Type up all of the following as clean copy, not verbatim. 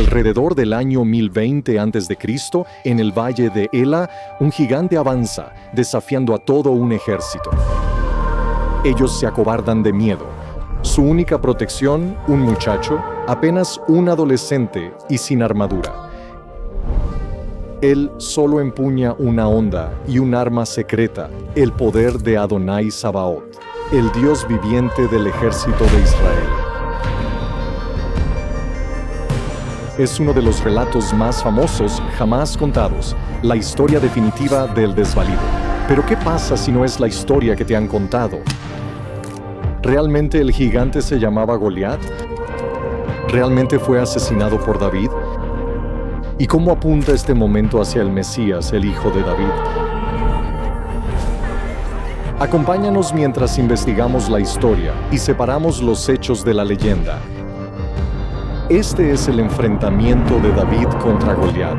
Alrededor del año 1020 a.C., en el valle de Ela, un gigante avanza, desafiando a todo un ejército. Ellos se acobardan de miedo. Su única protección, un muchacho, apenas un adolescente y sin armadura. Él solo empuña una honda y un arma secreta, el poder de Adonai Sabaoth, el Dios viviente del ejército de Israel. Es uno de los relatos más famosos jamás contados, la historia definitiva del desvalido. Pero ¿qué pasa si no es la historia que te han contado? ¿Realmente el gigante se llamaba Goliat? ¿Realmente fue asesinado por David? ¿Y cómo apunta este momento hacia el Mesías, el hijo de David? Acompáñanos mientras investigamos la historia y separamos los hechos de la leyenda. Este es el enfrentamiento de David contra Goliat.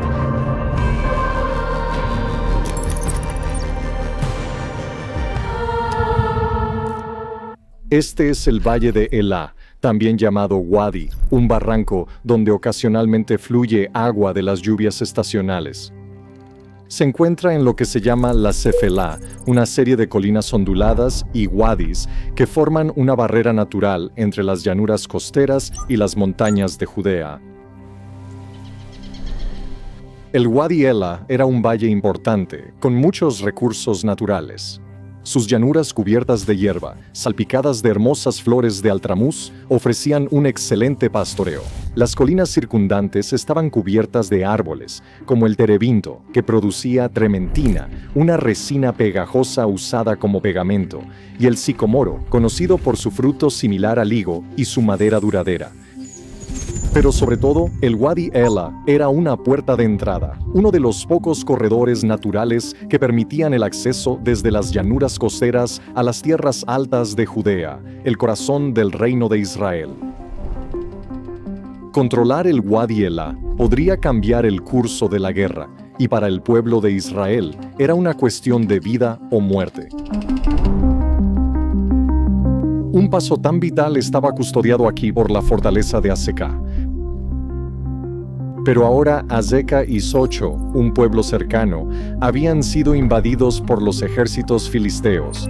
Este es el valle de Elá, también llamado Wadi, un barranco donde ocasionalmente fluye agua de las lluvias estacionales. Se encuentra en lo que se llama la Cefelá, una serie de colinas onduladas y wadis que forman una barrera natural entre las llanuras costeras y las montañas de Judea. El Wadi Ela era un valle importante, con muchos recursos naturales. Sus llanuras cubiertas de hierba, salpicadas de hermosas flores de altramuz, ofrecían un excelente pastoreo. Las colinas circundantes estaban cubiertas de árboles, como el terebinto, que producía trementina, una resina pegajosa usada como pegamento, y el sicomoro, conocido por su fruto similar al higo y su madera duradera. Pero sobre todo, el Wadi Ela era una puerta de entrada, uno de los pocos corredores naturales que permitían el acceso desde las llanuras costeras a las tierras altas de Judea, el corazón del reino de Israel. Controlar el Wadi Ela podría cambiar el curso de la guerra, y para el pueblo de Israel era una cuestión de vida o muerte. Un paso tan vital estaba custodiado aquí por la fortaleza de Azeca. Pero ahora Azeca y Socho, un pueblo cercano, habían sido invadidos por los ejércitos filisteos.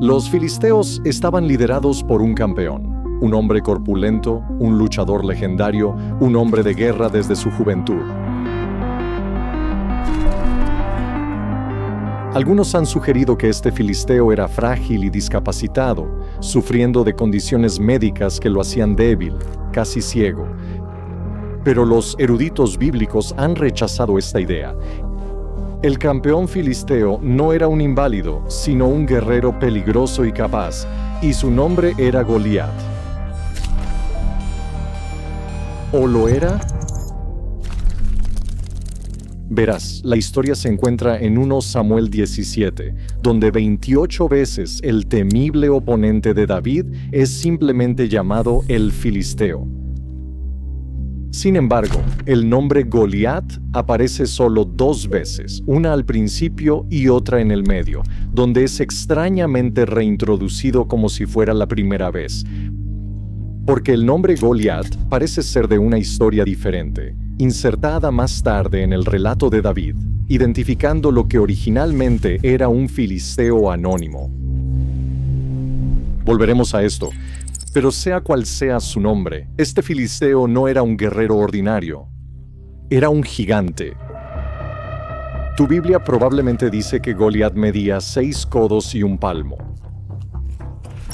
Los filisteos estaban liderados por un campeón, un hombre corpulento, un luchador legendario, un hombre de guerra desde su juventud. Algunos han sugerido que este filisteo era frágil y discapacitado, sufriendo de condiciones médicas que lo hacían débil, casi ciego. Pero los eruditos bíblicos han rechazado esta idea. El campeón filisteo no era un inválido, sino un guerrero peligroso y capaz, y su nombre era Goliat. ¿O lo era? Verás, la historia se encuentra en 1 Samuel 17, donde 28 veces el temible oponente de David es simplemente llamado el Filisteo. Sin embargo, el nombre Goliat aparece solo 2 veces, una al principio y otra en el medio, donde es extrañamente reintroducido como si fuera la primera vez. Porque el nombre Goliat parece ser de una historia diferente, insertada más tarde en el relato de David, identificando lo que originalmente era un filisteo anónimo. Volveremos a esto, pero sea cual sea su nombre, este filisteo no era un guerrero ordinario, era un gigante. Tu Biblia probablemente dice que Goliat medía 6 codos y un palmo.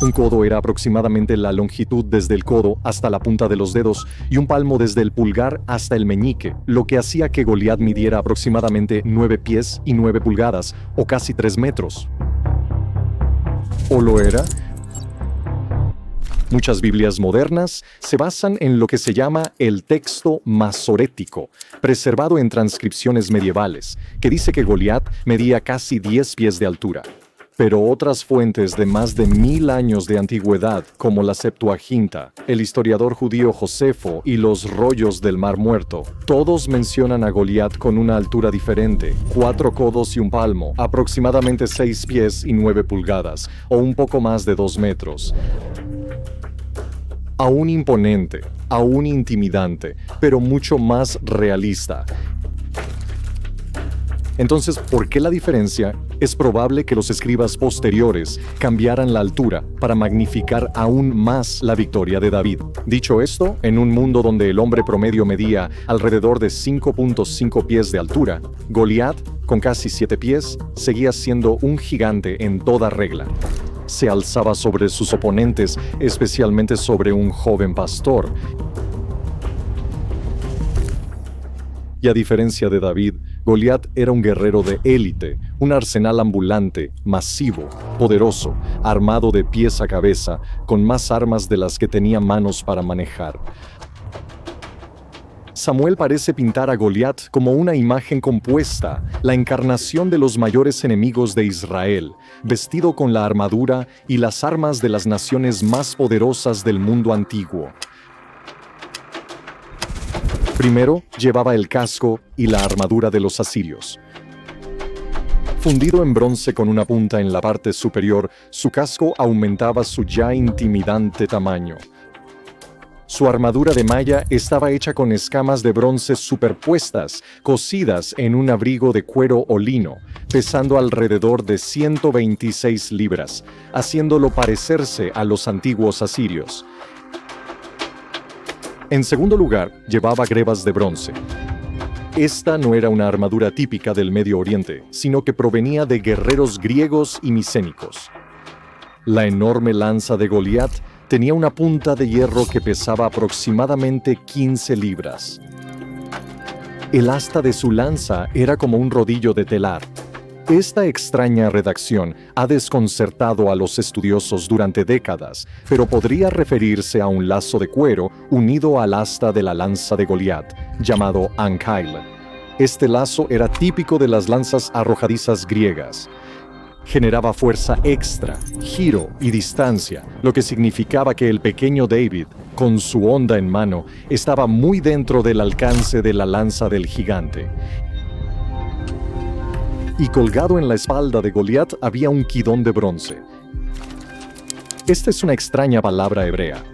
Un codo era aproximadamente la longitud desde el codo hasta la punta de los dedos y un palmo desde el pulgar hasta el meñique, lo que hacía que Goliat midiera aproximadamente 9 pies y 9 pulgadas, o casi 3 metros. ¿O lo era? Muchas Biblias modernas se basan en lo que se llama el texto masorético, preservado en transcripciones medievales, que dice que Goliat medía casi 10 pies de altura. Pero otras fuentes de más de 1000 años de antigüedad, como la Septuaginta, el historiador judío Josefo y los rollos del Mar Muerto, todos mencionan a Goliat con una altura diferente, 4 codos y un palmo, aproximadamente 6 pies y 9 pulgadas, o un poco más de 2 metros. aún imponente, aún intimidante, pero mucho más realista. Entonces, ¿por qué la diferencia? Es probable que los escribas posteriores cambiaran la altura para magnificar aún más la victoria de David. Dicho esto, en un mundo donde el hombre promedio medía alrededor de 5.5 pies de altura, Goliat, con casi 7 pies, seguía siendo un gigante en toda regla. Se alzaba sobre sus oponentes, especialmente sobre un joven pastor. Y a diferencia de David, Goliat era un guerrero de élite, un arsenal ambulante, masivo, poderoso, armado de pies a cabeza, con más armas de las que tenía manos para manejar. Samuel parece pintar a Goliat como una imagen compuesta, la encarnación de los mayores enemigos de Israel, vestido con la armadura y las armas de las naciones más poderosas del mundo antiguo. Primero, llevaba el casco y la armadura de los asirios. Fundido en bronce con una punta en la parte superior, su casco aumentaba su ya intimidante tamaño. Su armadura de malla estaba hecha con escamas de bronce superpuestas, cosidas en un abrigo de cuero o lino, pesando alrededor de 126 libras, haciéndolo parecerse a los antiguos asirios. En segundo lugar, llevaba grebas de bronce. Esta no era una armadura típica del Medio Oriente, sino que provenía de guerreros griegos y micénicos. La enorme lanza de Goliat tenía una punta de hierro que pesaba aproximadamente 15 libras. El asta de su lanza era como un rodillo de telar. Esta extraña redacción ha desconcertado a los estudiosos durante décadas, pero podría referirse a un lazo de cuero unido al asta de la lanza de Goliat, llamado Ankail. Este lazo era típico de las lanzas arrojadizas griegas. Generaba fuerza extra, giro y distancia, lo que significaba que el pequeño David, con su honda en mano, estaba muy dentro del alcance de la lanza del gigante. Y colgado en la espalda de Goliat había un quidón de bronce. Esta es una extraña palabra hebrea.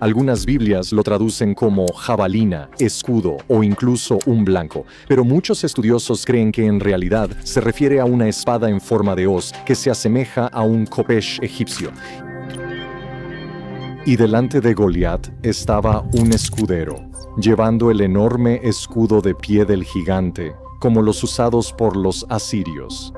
Algunas Biblias lo traducen como jabalina, escudo o incluso un blanco, pero muchos estudiosos creen que en realidad se refiere a una espada en forma de hoz que se asemeja a un khopesh egipcio. Y delante de Goliat estaba un escudero, llevando el enorme escudo de pie del gigante, como los usados por los asirios.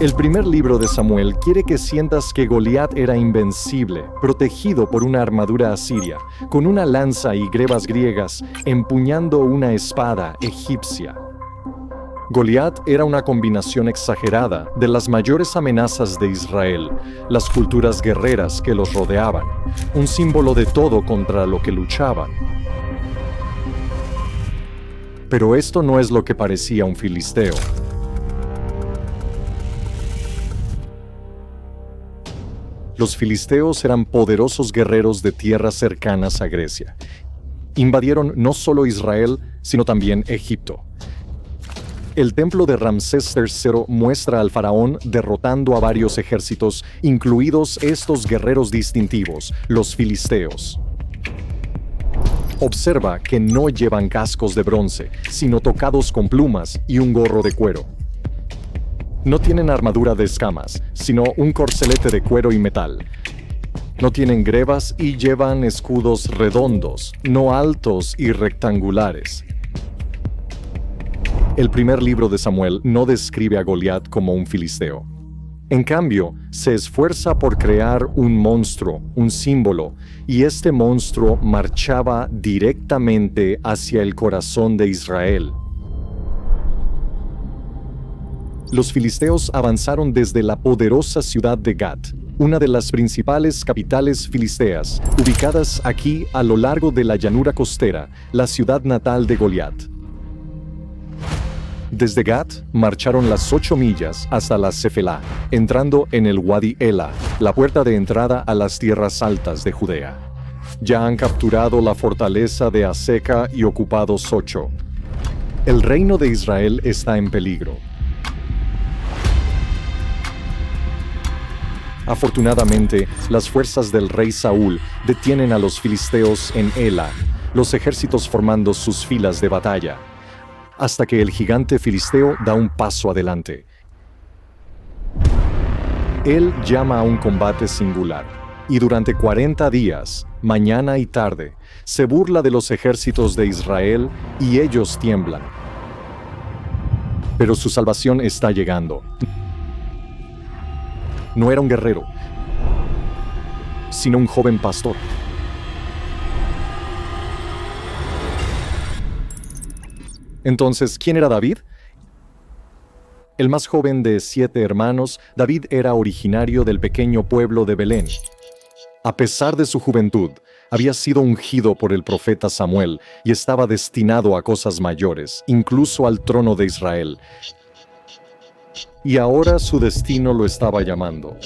El primer libro de Samuel quiere que sientas que Goliat era invencible, protegido por una armadura asiria, con una lanza y grebas griegas, empuñando una espada egipcia. Goliat era una combinación exagerada de las mayores amenazas de Israel, las culturas guerreras que los rodeaban, un símbolo de todo contra lo que luchaban. Pero esto no es lo que parecía un filisteo. Los filisteos eran poderosos guerreros de tierras cercanas a Grecia. Invadieron no solo Israel, sino también Egipto. El templo de Ramsés III muestra al faraón derrotando a varios ejércitos, incluidos estos guerreros distintivos, los filisteos. Observa que no llevan cascos de bronce, sino tocados con plumas y un gorro de cuero. No tienen armadura de escamas, sino un corcelete de cuero y metal. No tienen grebas y llevan escudos redondos, no altos y rectangulares. El primer libro de Samuel no describe a Goliat como un filisteo. En cambio, se esfuerza por crear un monstruo, un símbolo, y este monstruo marchaba directamente hacia el corazón de Israel. Los filisteos avanzaron desde la poderosa ciudad de Gat, una de las principales capitales filisteas, ubicadas aquí a lo largo de la llanura costera, la ciudad natal de Goliat. Desde Gat marcharon las 8 millas hasta la Cefelá, entrando en el Wadi Ela, la puerta de entrada a las tierras altas de Judea. Ya han capturado la fortaleza de Aseca y ocupado Socho. El reino de Israel está en peligro. Afortunadamente, las fuerzas del rey Saúl detienen a los filisteos en Ela, los ejércitos formando sus filas de batalla, hasta que el gigante filisteo da un paso adelante. Él llama a un combate singular, y durante 40 días, mañana y tarde, se burla de los ejércitos de Israel y ellos tiemblan. Pero su salvación está llegando. No era un guerrero, sino un joven pastor. Entonces, ¿quién era David? El más joven de 7 hermanos, David era originario del pequeño pueblo de Belén. A pesar de su juventud, había sido ungido por el profeta Samuel y estaba destinado a cosas mayores, incluso al trono de Israel. Y ahora su destino lo estaba llamando.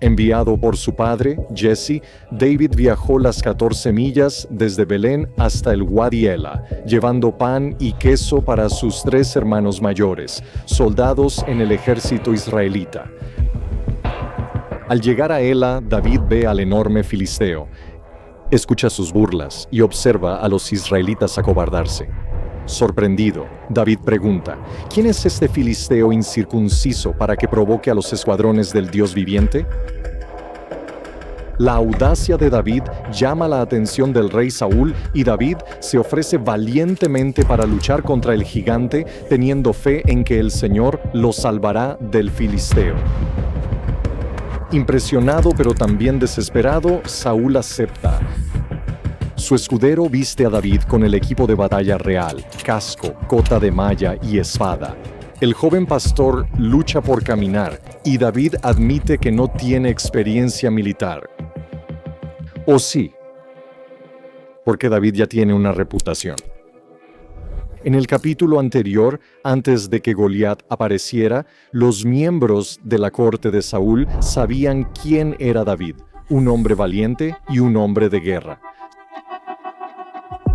Enviado por su padre, Jesse, David viajó las 14 millas desde Belén hasta el Wadi Ela, llevando pan y queso para sus 3 hermanos mayores, soldados en el ejército israelita. Al llegar a Ela, David ve al enorme filisteo, escucha sus burlas y observa a los israelitas acobardarse. Sorprendido, David pregunta, ¿quién es este filisteo incircunciso para que provoque a los escuadrones del Dios viviente? La audacia de David llama la atención del rey Saúl y David se ofrece valientemente para luchar contra el gigante, teniendo fe en que el Señor lo salvará del filisteo. Impresionado pero también desesperado, Saúl acepta. Su escudero viste a David con el equipo de batalla real, casco, cota de malla y espada. El joven pastor lucha por caminar y David admite que no tiene experiencia militar. ¿O sí? Porque David ya tiene una reputación. En el capítulo anterior, antes de que Goliat apareciera, los miembros de la corte de Saúl sabían quién era David, un hombre valiente y un hombre de guerra.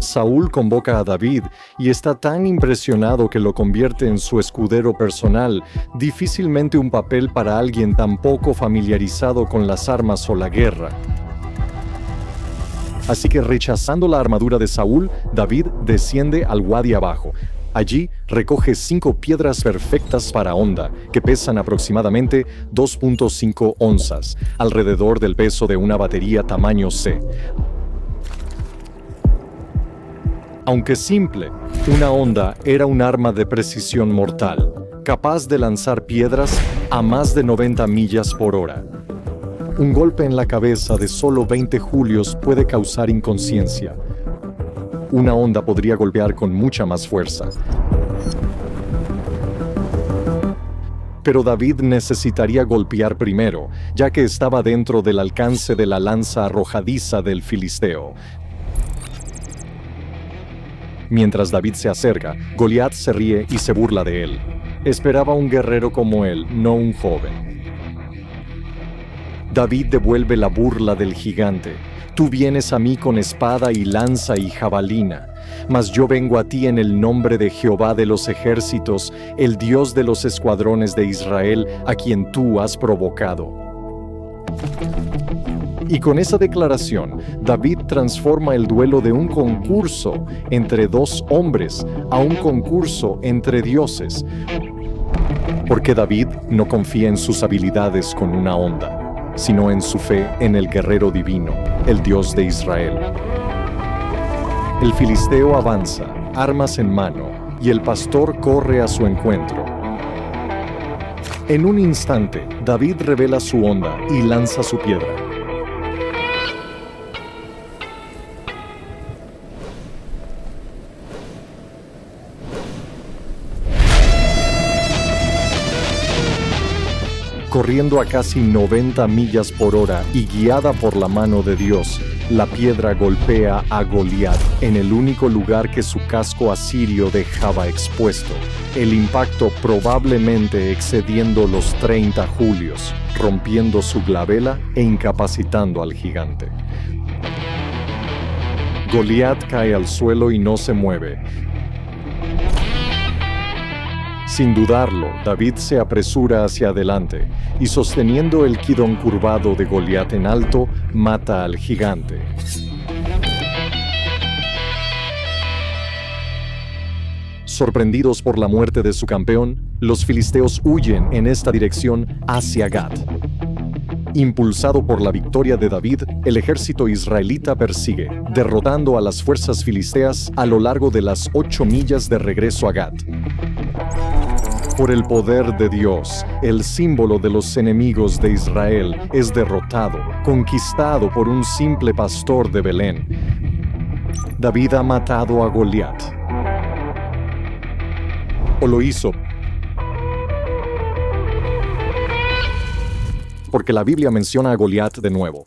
Saúl convoca a David y está tan impresionado que lo convierte en su escudero personal, difícilmente un papel para alguien tan poco familiarizado con las armas o la guerra. Así que rechazando la armadura de Saúl, David desciende al Wadi abajo. Allí recoge 5 piedras perfectas para honda, que pesan aproximadamente 2.5 onzas, alrededor del peso de una batería tamaño C. Aunque simple, una honda era un arma de precisión mortal, capaz de lanzar piedras a más de 90 millas por hora. Un golpe en la cabeza de solo 20 julios puede causar inconsciencia. Una honda podría golpear con mucha más fuerza. Pero David necesitaría golpear primero, ya que estaba dentro del alcance de la lanza arrojadiza del filisteo. Mientras David se acerca, Goliat se ríe y se burla de él. Esperaba un guerrero como él, no un joven. David devuelve la burla del gigante. Tú vienes a mí con espada y lanza y jabalina, mas yo vengo a ti en el nombre de Jehová de los ejércitos, el Dios de los escuadrones de Israel, a quien tú has provocado. Y con esa declaración, David transforma el duelo de un concurso entre 2 hombres a un concurso entre dioses. Porque David no confía en sus habilidades con una honda, sino en su fe en el guerrero divino, el Dios de Israel. El filisteo avanza, armas en mano, y el pastor corre a su encuentro. En un instante, David revela su honda y lanza su piedra. Corriendo a casi 90 millas por hora y guiada por la mano de Dios, la piedra golpea a Goliat en el único lugar que su casco asirio dejaba expuesto, el impacto probablemente excediendo los 30 julios, rompiendo su glabela e incapacitando al gigante. Goliat cae al suelo y no se mueve. Sin dudarlo, David se apresura hacia adelante y sosteniendo el quidón curvado de Goliat en alto, mata al gigante. Sorprendidos por la muerte de su campeón, los filisteos huyen en esta dirección hacia Gat. Impulsado por la victoria de David, el ejército israelita persigue, derrotando a las fuerzas filisteas a lo largo de las 8 millas de regreso a Gat. Por el poder de Dios, el símbolo de los enemigos de Israel es derrotado, conquistado por un simple pastor de Belén. David ha matado a Goliat. O lo hizo porque la Biblia menciona a Goliat de nuevo.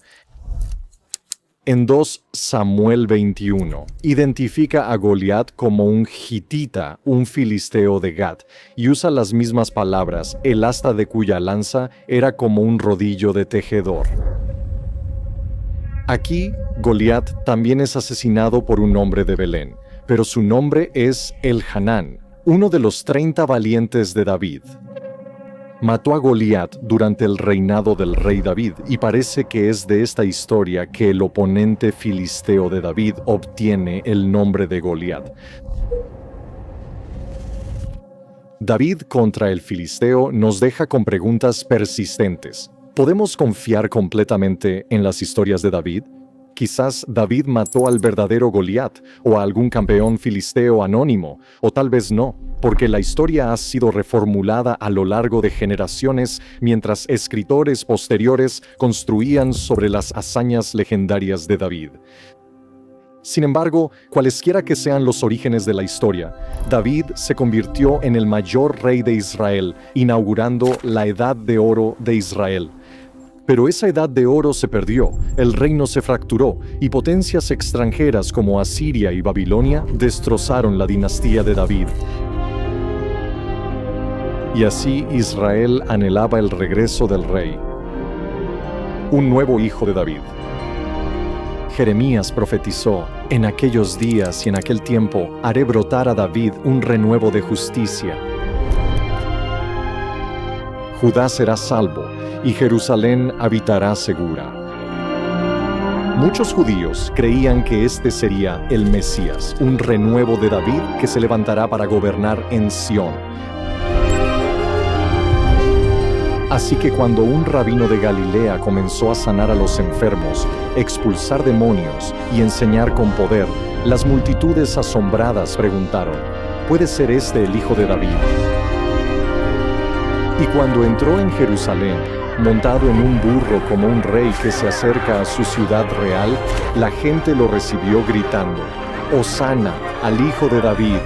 En 2 Samuel 21, identifica a Goliat como un gitita, un filisteo de Gat, y usa las mismas palabras, el asta de cuya lanza era como un rodillo de tejedor. Aquí, Goliat también es asesinado por un hombre de Belén, pero su nombre es Elhanán, uno de los 30 valientes de David. Mató a Goliat durante el reinado del rey David y parece que es de esta historia que el oponente filisteo de David obtiene el nombre de Goliat. David contra el filisteo nos deja con preguntas persistentes. ¿Podemos confiar completamente en las historias de David? Quizás David mató al verdadero Goliat o a algún campeón filisteo anónimo, o tal vez no, porque la historia ha sido reformulada a lo largo de generaciones mientras escritores posteriores construían sobre las hazañas legendarias de David. Sin embargo, cualesquiera que sean los orígenes de la historia, David se convirtió en el mayor rey de Israel, inaugurando la Edad de Oro de Israel. Pero esa edad de oro se perdió, el reino se fracturó, y potencias extranjeras como Asiria y Babilonia destrozaron la dinastía de David. Y así Israel anhelaba el regreso del rey, un nuevo hijo de David. Jeremías profetizó: en aquellos días y en aquel tiempo haré brotar a David un renuevo de justicia. Judá será salvo, y Jerusalén habitará segura. Muchos judíos creían que este sería el Mesías, un renuevo de David que se levantará para gobernar en Sión. Así que cuando un rabino de Galilea comenzó a sanar a los enfermos, expulsar demonios y enseñar con poder, las multitudes asombradas preguntaron: ¿puede ser este el hijo de David? Y cuando entró en Jerusalén, montado en un burro como un rey que se acerca a su ciudad real, la gente lo recibió gritando: «Hosana al hijo de David».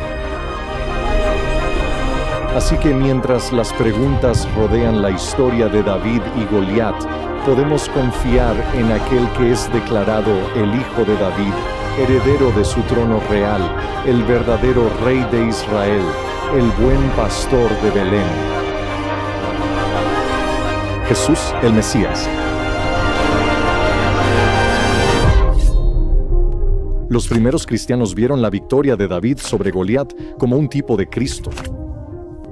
Así que mientras las preguntas rodean la historia de David y Goliat, podemos confiar en aquel que es declarado el hijo de David, heredero de su trono real, el verdadero rey de Israel, el buen pastor de Belén. Jesús, el Mesías. Los primeros cristianos vieron la victoria de David sobre Goliat como un tipo de Cristo.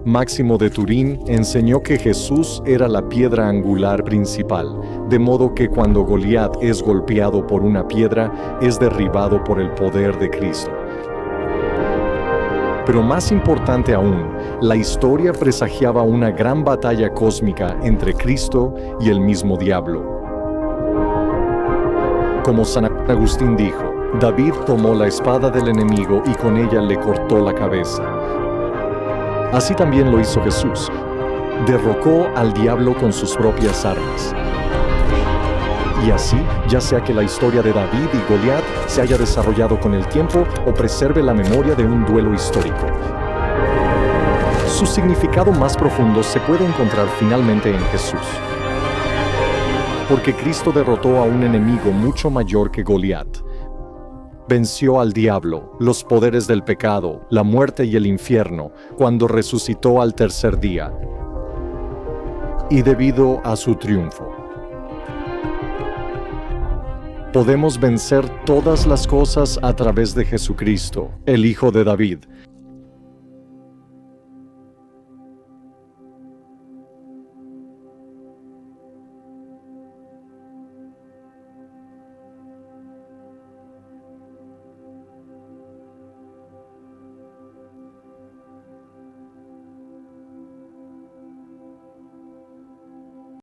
Máximo de Turín enseñó que Jesús era la piedra angular principal, de modo que cuando Goliat es golpeado por una piedra, es derribado por el poder de Cristo. Pero más importante aún, la historia presagiaba una gran batalla cósmica entre Cristo y el mismo diablo. Como San Agustín dijo, David tomó la espada del enemigo y con ella le cortó la cabeza. Así también lo hizo Jesús. Derrocó al diablo con sus propias armas. Y así, ya sea que la historia de David y Goliat se haya desarrollado con el tiempo o preserve la memoria de un duelo histórico, su significado más profundo se puede encontrar finalmente en Jesús. Porque Cristo derrotó a un enemigo mucho mayor que Goliat. Venció al diablo, los poderes del pecado, la muerte y el infierno, cuando resucitó al tercer día. Y debido a su triunfo, podemos vencer todas las cosas a través de Jesucristo, el Hijo de David,